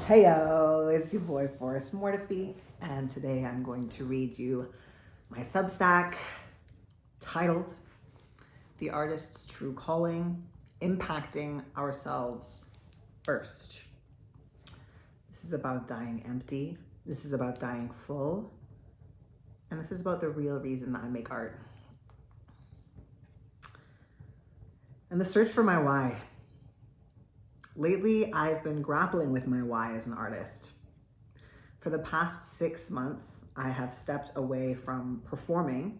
Heyo, it's your boy Forrest Mortefi, and today I'm going to read you my Substack titled The Artist's True Calling, Impacting Ourselves First. This is about dying empty, this is about dying full, and this is about the real reason that I make art. And the search for my why. Lately, I've been grappling with my why as an artist. For the past 6 months, I have stepped away from performing,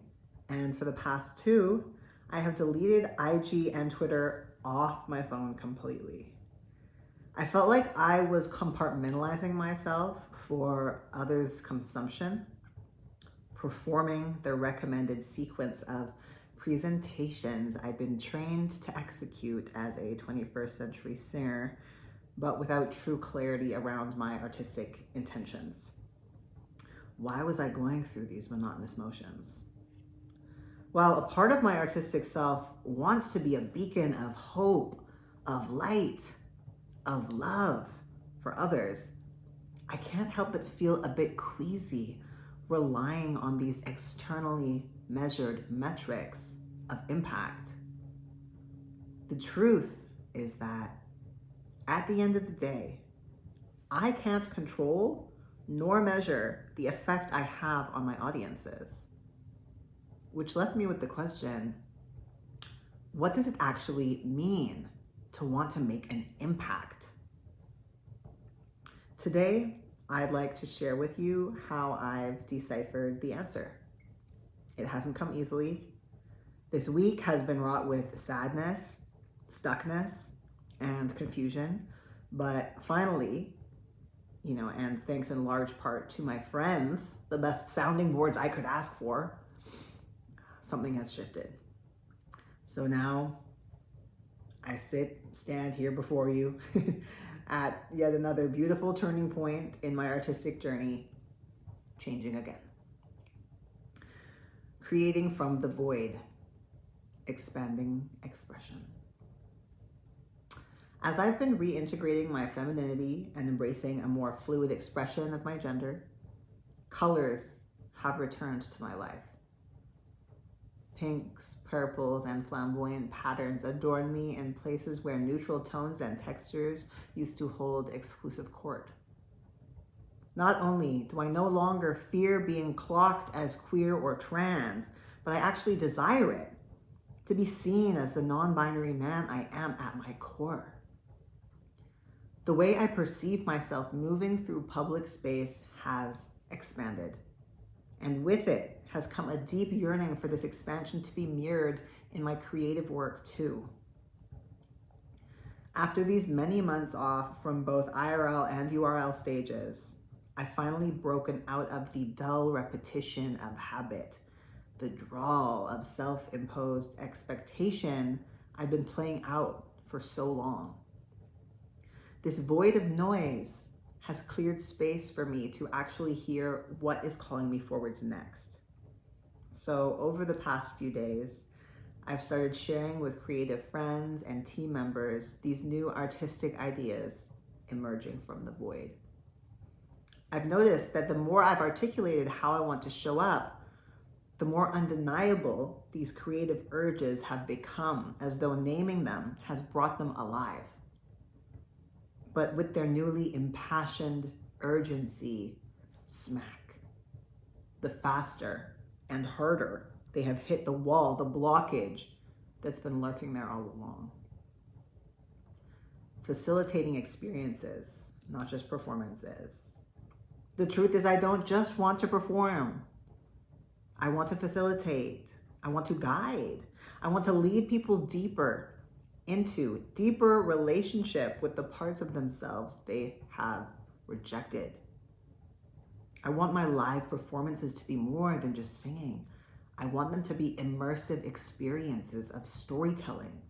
and for the past 2, I have deleted IG and Twitter off my phone completely. I felt like I was compartmentalizing myself for others' consumption, performing the recommended sequence of presentations I'd been trained to execute as a 21st century singer, but without true clarity around my artistic intentions. Why was I going through these monotonous motions? While a part of my artistic self wants to be a beacon of hope, of light, of love for others, I can't help but feel a bit queasy relying on these externally measured metrics of impact. The truth is that at the end of the day, I can't control nor measure the effect I have on my audiences, which left me with the question, what does it actually mean to want to make an impact? Today, I'd like to share with you how I've deciphered the answer. It hasn't come easily. This week has been wrought with sadness, stuckness, and confusion, but finally, and thanks in large part to my friends, the best sounding boards I could ask for, something has shifted. So now I stand here before you at yet another beautiful turning point in my artistic journey, changing again. Creating from the void, expanding expression. As I've been reintegrating my femininity and embracing a more fluid expression of my gender, colors have returned to my life. Pinks, purples, and flamboyant patterns adorn me in places where neutral tones and textures used to hold exclusive court. Not only do I no longer fear being clocked as queer or trans, but I actually desire it, to be seen as the non-binary man I am at my core. The way I perceive myself moving through public space has expanded, and with it has come a deep yearning for this expansion to be mirrored in my creative work too. After these many months off from both IRL and URL stages, I've finally broken out of the dull repetition of habit, the drawl of self-imposed expectation I've been playing out for so long. This void of noise has cleared space for me to actually hear what is calling me forwards next. So over the past few days, I've started sharing with creative friends and team members these new artistic ideas emerging from the void. I've noticed that the more I've articulated how I want to show up, the more undeniable these creative urges have become, as though naming them has brought them alive. But with their newly impassioned urgency, smack. The faster and harder they have hit the wall, the blockage that's been lurking there all along. Facilitating experiences, not just performances. The truth is, I don't just want to perform. I want to facilitate. I want to guide. I want to lead people deeper into deeper relationship with the parts of themselves they have rejected. I want my live performances to be more than just singing. I want them to be immersive experiences of storytelling,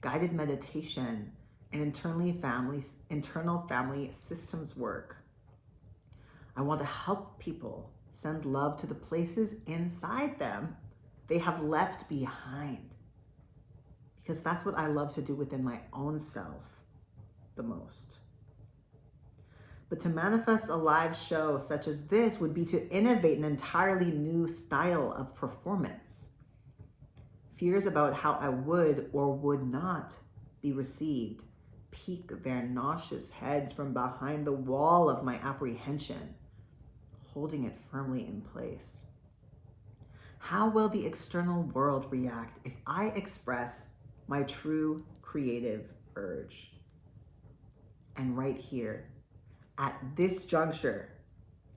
guided meditation, and internal family systems work. I want to help people send love to the places inside them they have left behind, because that's what I love to do within my own self the most. But to manifest a live show such as this would be to innovate an entirely new style of performance. Fears about how I would or would not be received peek their nauseous heads from behind the wall of my apprehension, holding it firmly in place. How will the external world react if I express my true creative urge? And right here, at this juncture,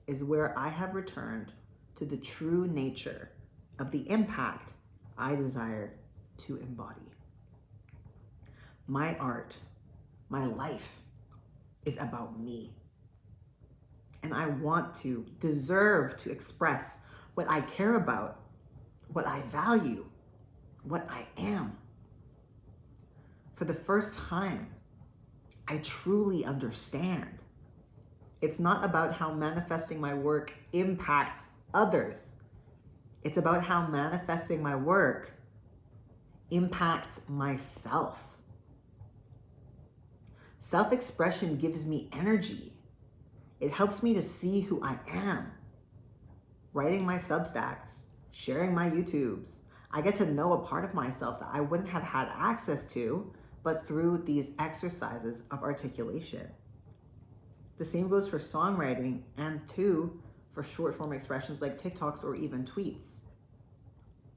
is where I have returned to the true nature of the impact I desire to embody. My art, my life is about me. And I want to, deserve to express what I care about, what I value, what I am. For the first time, I truly understand. It's not about how manifesting my work impacts others. It's about how manifesting my work impacts myself. Self-expression gives me energy. It helps me to see who I am. Writing my Substacks, sharing my YouTubes, I get to know a part of myself that I wouldn't have had access to, but through these exercises of articulation. The same goes for songwriting and too for short form expressions like TikToks or even tweets.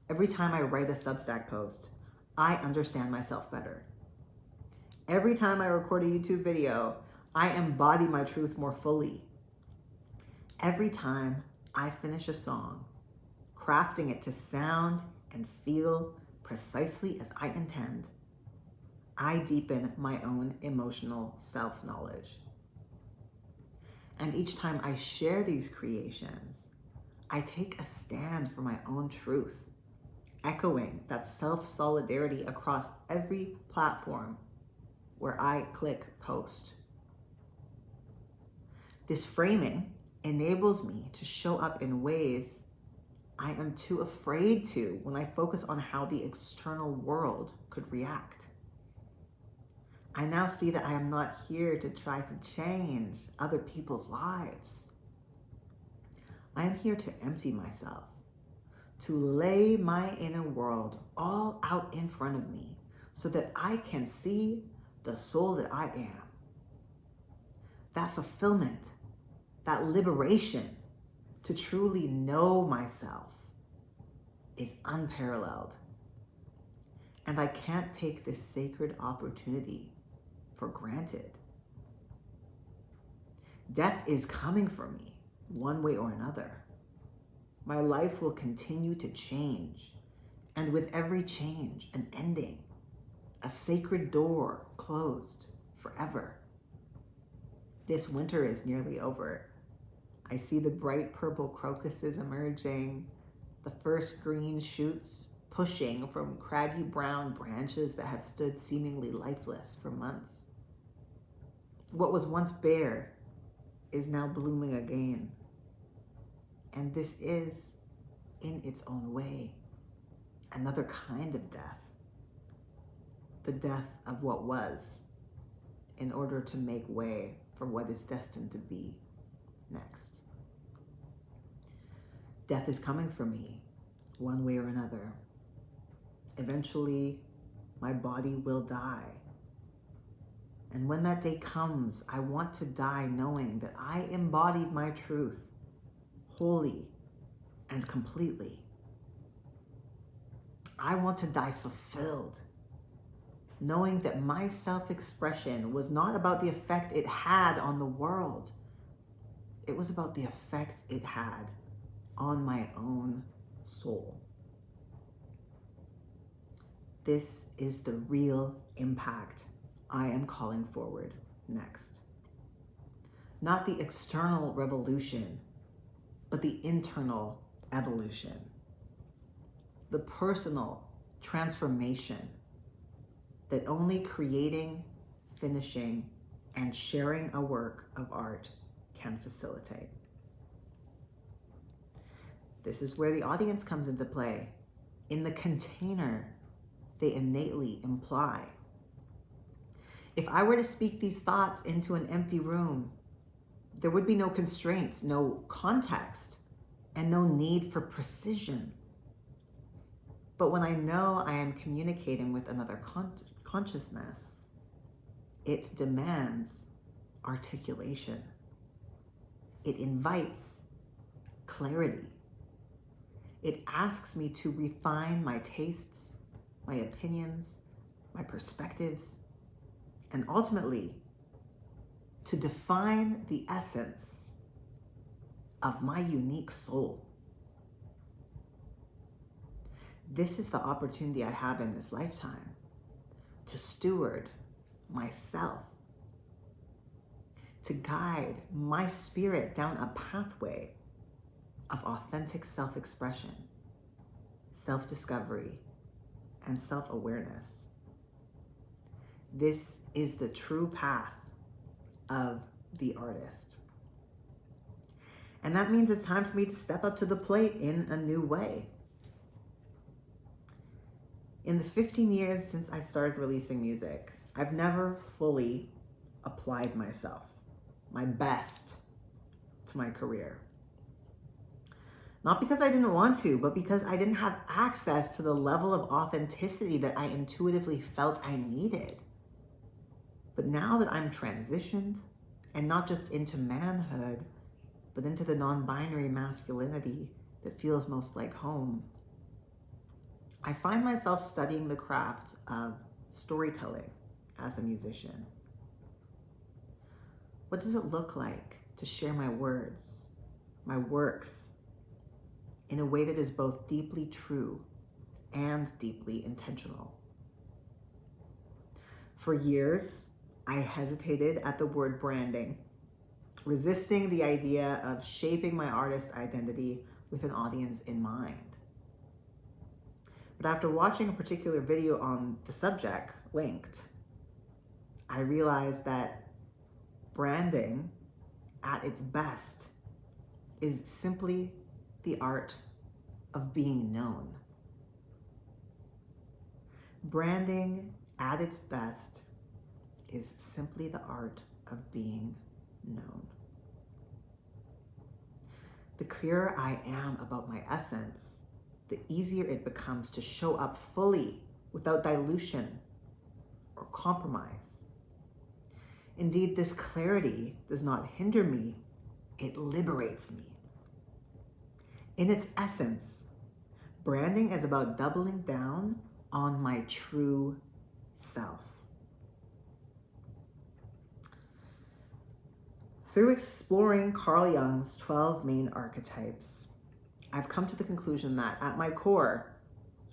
Every time I write a Substack post, I understand myself better. Every time I record a YouTube video, I embody my truth more fully. Every time I finish a song, crafting it to sound and feel precisely as I intend, I deepen my own emotional self-knowledge. And each time I share these creations, I take a stand for my own truth, echoing that self-solidarity across every platform where I click post. This framing enables me to show up in ways I am too afraid to when I focus on how the external world could react. I now see that I am not here to try to change other people's lives. I am here to empty myself, to lay my inner world all out in front of me so that I can see the soul that I am. That fulfillment, that liberation to truly know myself is unparalleled. And I can't take this sacred opportunity for granted. Death is coming for me, one way or another. My life will continue to change, and with every change, an ending, a sacred door closed forever. This winter is nearly over. I see the bright purple crocuses emerging, the first green shoots pushing from craggy brown branches that have stood seemingly lifeless for months. What was once bare is now blooming again. And this is, in its own way, another kind of death. The death of what was, in order to make way for what is destined to be next. Death is coming for me, one way or another. Eventually, my body will die. And when that day comes, I want to die knowing that I embodied my truth wholly and completely. I want to die fulfilled, knowing that my self-expression was not about the effect it had on the world. It was about the effect it had on my own soul. This is the real impact I am calling forward next. Not the external revolution, but the internal evolution. The personal transformation that only creating, finishing, and sharing a work of art can facilitate. This is where the audience comes into play. In the container they innately imply. If I were to speak these thoughts into an empty room, there would be no constraints, no context, and no need for precision. But when I know I am communicating with another consciousness, it demands articulation. It invites clarity. It asks me to refine my tastes, my opinions, my perspectives, and ultimately to define the essence of my unique soul. This is the opportunity I have in this lifetime to steward myself, to guide my spirit down a pathway of authentic self-expression, self-discovery, and self-awareness. This is the true path of the artist. And that means it's time for me to step up to the plate in a new way. In the 15 years since I started releasing music, I've never fully applied myself, my best, to my career. Not because I didn't want to, but because I didn't have access to the level of authenticity that I intuitively felt I needed. But now that I'm transitioned, and not just into manhood, but into the non-binary masculinity that feels most like home, I find myself studying the craft of storytelling as a musician. What does it look like to share my words, my works, in a way that is both deeply true and deeply intentional? For years, I hesitated at the word branding, resisting the idea of shaping my artist identity with an audience in mind. But after watching a particular video on the subject, Linked, I realized that branding at its best is simply the art of being known. Branding at its best is simply the art of being known. The clearer I am about my essence, the easier it becomes to show up fully without dilution or compromise. Indeed, this clarity does not hinder me, it liberates me. In its essence, branding is about doubling down on my true self. Through exploring Carl Jung's 12 main archetypes, I've come to the conclusion that at my core,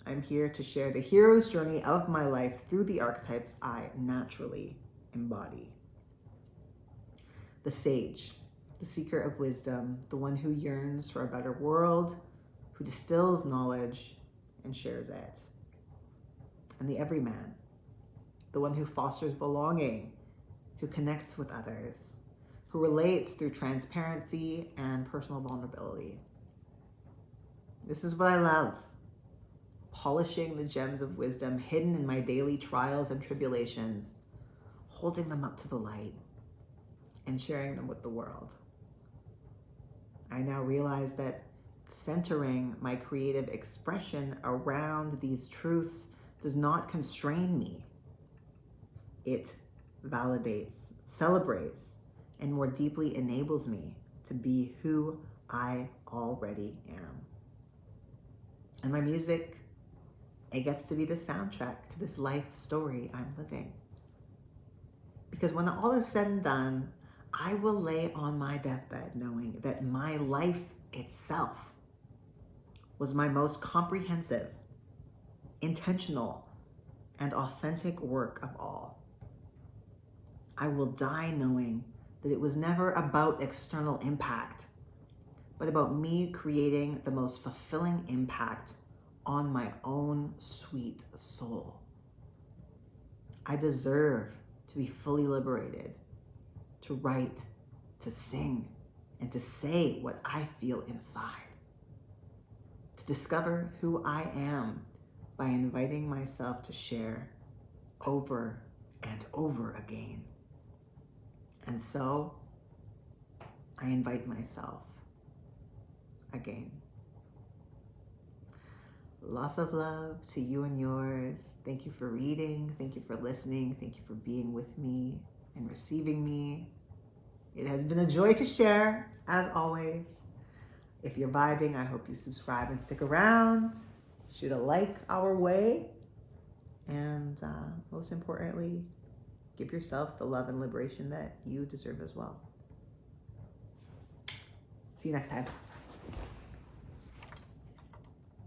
I'm here to share the hero's journey of my life through the archetypes I naturally embody. The sage, the seeker of wisdom, the one who yearns for a better world, who distills knowledge and shares it. And the everyman, the one who fosters belonging, who connects with others, who relates through transparency and personal vulnerability. This is what I love, polishing the gems of wisdom hidden in my daily trials and tribulations, holding them up to the light, and sharing them with the world. I now realize that centering my creative expression around these truths does not constrain me. It validates, celebrates, and more deeply enables me to be who I already am. And my music, it gets to be the soundtrack to this life story I'm living. Because when all is said and done, I will lay on my deathbed knowing that my life itself was my most comprehensive, intentional, and authentic work of all. I will die knowing that it was never about external impact, but about me creating the most fulfilling impact on my own sweet soul. I deserve to be fully liberated, to write, to sing, and to say what I feel inside. To discover who I am by inviting myself to share over and over again. And so, I invite myself again. Lots of love to you and yours. Thank you for reading. Thank you for listening. Thank you for being with me and receiving me. It has been a joy to share, as always. If you're vibing, I hope you subscribe and stick around. Shoot a like our way. And most importantly, give yourself the love and liberation that you deserve as well. See you next time.